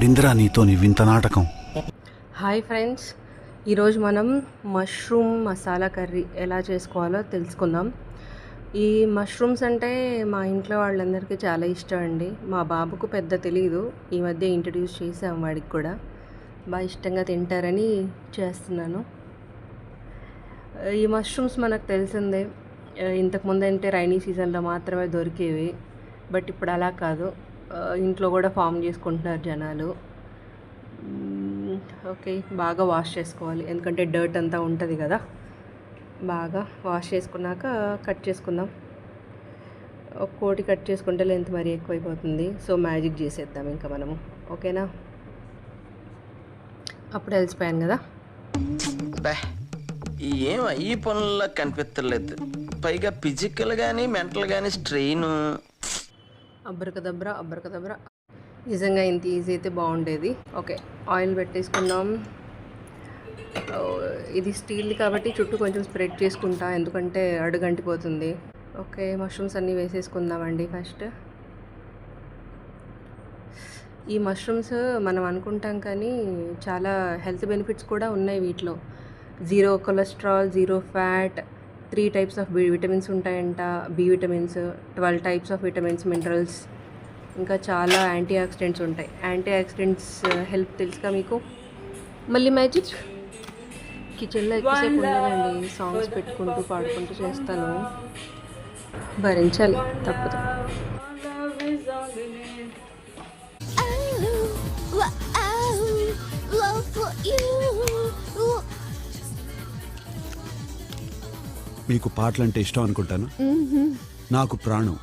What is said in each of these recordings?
పడిందిరా నీతో నీ వింత నాటకం. హాయ్ ఫ్రెండ్స్, ఈరోజు మనం మష్రూమ్ మసాలా కర్రీ ఎలా చేసుకోవాలో తెలుసుకుందాం. ఈ మష్రూమ్స్ అంటే మా ఇంట్లో వాళ్ళందరికీ చాలా ఇష్టం అండి. మా బాబుకు పెద్ద తెలీదు, ఈ మధ్య ఇంట్రడ్యూస్ చేసాం వాడికి కూడా. బాగా ఇష్టంగా తింటారని చేస్తున్నాను. ఈ మష్రూమ్స్ మనకు తెలిసిందే, ఇంతకుముందు అంటే రైనీ సీజన్లో మాత్రమే దొరికేవి. బట్ ఇప్పుడు అలా కాదు, ఇంట్లో కూడా ఫామ్ చేసుకుంటున్నారు జనాలు. ఓకే, బాగా వాష్ చేసుకోవాలి, ఎందుకంటే డర్ట్ అంతా ఉంటుంది కదా. బాగా వాష్ చేసుకున్నాక కట్ చేసుకుందాం. ఒక్కోటి కట్ చేసుకుంటే లెంత్ మరీ ఎక్కువైపోతుంది, సో మ్యాజిక్ చేసేద్దాం ఇంకా మనము. ఓకేనా? అప్పుడు తెలిసిపోయాను కదా. ఏం ఈ పనుల్లో కనిపించలేదు, పైగా ఫిజికల్ కానీ మెంటల్ కానీ స్ట్రెయిన్. అబ్బరకదబ్రా. నిజంగా ఇంత ఈజీ అయితే బాగుండేది. ఓకే, ఆయిల్ పెట్టేసుకుందాం. ఇది స్టీల్ కాబట్టి చుట్టూ కొంచెం స్ప్రెడ్ చేసుకుంటా, ఎందుకంటే అడుగంటిపోతుంది. ఓకే, మష్రూమ్స్ అన్నీ వేసేసుకుందామండి. ఫస్ట్ ఈ మష్రూమ్స్ మనం అనుకుంటాం కానీ చాలా హెల్త్ బెనిఫిట్స్ కూడా ఉన్నాయి వీటిలో. 0 cholesterol, 0 fat, 3 types of vitamins ఉంటాయంట. B vitamins, 12 types of vitamins, minerals, ఇంకా చాలా యాంటీ ఆక్సిడెంట్స్ ఉంటాయి. యాంటీ ఆక్సిడెంట్స్ హెల్ప్ తెలుసుగా మీకు. మళ్ళీ మ్యాజిక్. కిచెన్లో ఎక్కువసేపు ఉండాలండి, సాంగ్స్ పెట్టుకుంటూ పాడుకుంటూ చేస్తాను, భరించాలి, తప్పదు. మీకు పాటలంటే ఇష్టం అనుకుంటాను. నాకు ప్రాణం.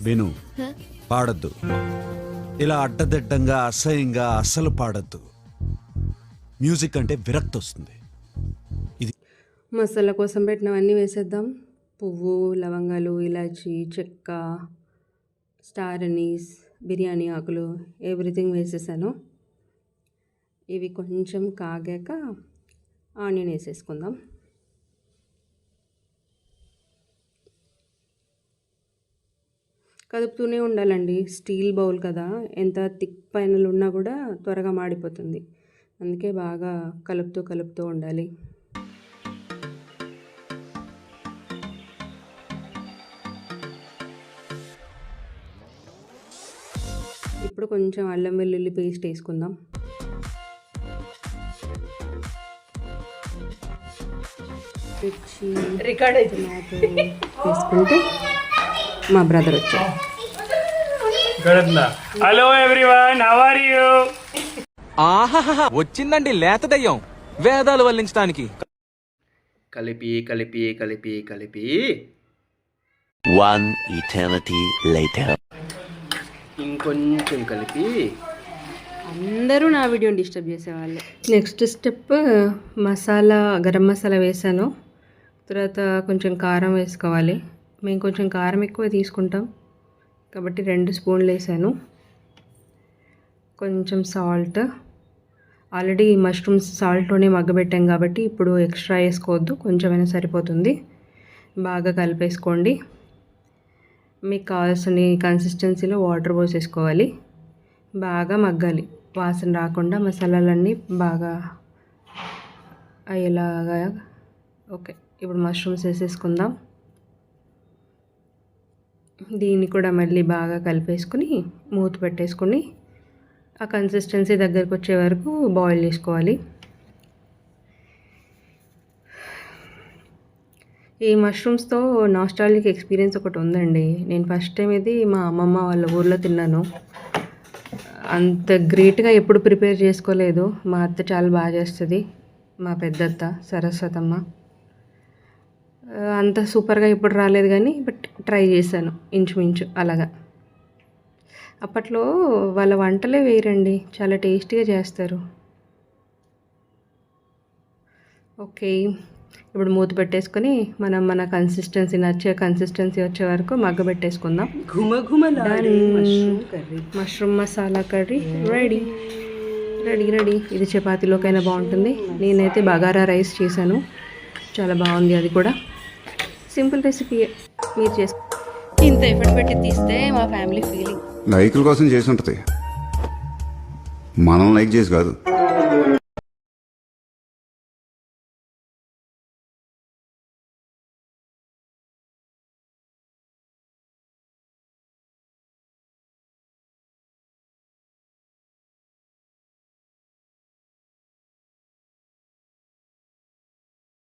విను, పాడద్దు. ఇలా అడ్డదిడ్డంగా అసహ్యంగా అస్సలు పాడద్దు. మ్యూజిక్ అంటే విరక్తి వస్తుంది. ఇది మసాలా కోసం పెట్టినవన్నీ వేసేద్దాం. పువ్వు, లవంగాలు, ఇలాచి, చెక్క, స్టార్ అనీస్, బిర్యానీ ఆకులు, ఎవ్రీథింగ్ వేసేసాను. ఇవి కొంచెం కాగాక ఆనియన్ వేసేసుకుందాం. కదుపుతూనే ఉండాలండి, స్టీల్ బౌల్ కదా, ఎంత థిక్ పైనలు ఉన్నా కూడా త్వరగా మాడిపోతుంది. అందుకే బాగా కలుపుతూ ఉండాలి. ఇప్పుడు కొంచెం అల్లం వెల్లుల్లి పేస్ట్ వేసుకుందాం. టమాటో వేసుకుంటే మా బ్రదర్ వచ్చారు. Hello everyone, how are you? ఆహాహా, వచ్చిందండి లేత దయ్యం వేదాలు వల్లించడానికి. కలిపి కలిపి కలిపి కలిపి One eternity later. ఇంకొంచెం కలిపి. అందరూ నా వీడియోని డిస్టర్బ్ చేసేవాళ్ళు. నెక్స్ట్ స్టెప్, మసాలా, గరం మసాలా వేసాను. తర్వాత కొంచెం కారం వేసుకోవాలి. మేము కొంచెం కారం ఎక్కువ తీసుకుంటాం కాబట్టి 2 స్పూన్లు వేసాను. కొంచెం సాల్ట్, ఆల్రెడీ మష్రూమ్స్ సాల్ట్లోనే మగ్గబెట్టాం కాబట్టి ఇప్పుడు ఎక్స్ట్రా వేసుకోవద్దు, కొంచెమైనా సరిపోతుంది. బాగా కలిపేసుకోండి. మీకు కావాల్సిన కన్సిస్టెన్సీలో వాటర్ పోసేసుకోవాలి. బాగా మగ్గాలి, వాసన రాకుండా మసాలాలన్నీ బాగా అయ్యేలాగా. ఓకే, ఇప్పుడు మష్రూమ్స్ వేసేసుకుందాం. దీన్ని కూడా మళ్ళీ బాగా కలిపేసుకుని మూత పెట్టేసుకుని ఆ కన్సిస్టెన్సీ దగ్గరకు వచ్చే వరకు బాయిల్ చేసుకోవాలి. ఈ మష్రూమ్స్తో నాస్టాల్జిక్ ఎక్స్పీరియన్స్ ఒకటి ఉందండి. నేను ఫస్ట్ టైం ఇది మా అమ్మమ్మ వాళ్ళ ఊర్లో తిన్నాను. అంత గ్రేట్గా ఎప్పుడు ప్రిపేర్ చేసుకోలేదు. మా అత్త చాలా బాగా చేస్తుంది, మా పెద్దత్త సరస్వతమ్మ. అంత సూపర్గా ఇప్పుడు రాలేదు కానీ బట్ ట్రై చేశాను ఇంచుమించు అలాగా. అప్పట్లో వాళ్ళ వంటలే వేరండి, చాలా టేస్టీగా చేస్తారు. ఓకే, ఇప్పుడు మూత పెట్టేసుకొని మన కన్సిస్టెన్సీ నచ్చే కన్సిస్టెన్సీ వచ్చే వరకు మగ్గబెట్టేసుకుందాం. Mushroom masala curry ready. ఇది చపాతీలోకైనా బాగుంటుంది. నేనైతే బగారా రైస్ చేశాను, చాలా బాగుంది. అది కూడా సింపుల్ రెసిపీ, మీరు చేసుకో. ఇంత ఎఫర్ట్ పెట్టి తీస్తే మా ఫ్యామిలీ ఫీలింగ్. లైకుల కోసం చేసి ఉంటుంది, మనం లైక్ చేసి కాదు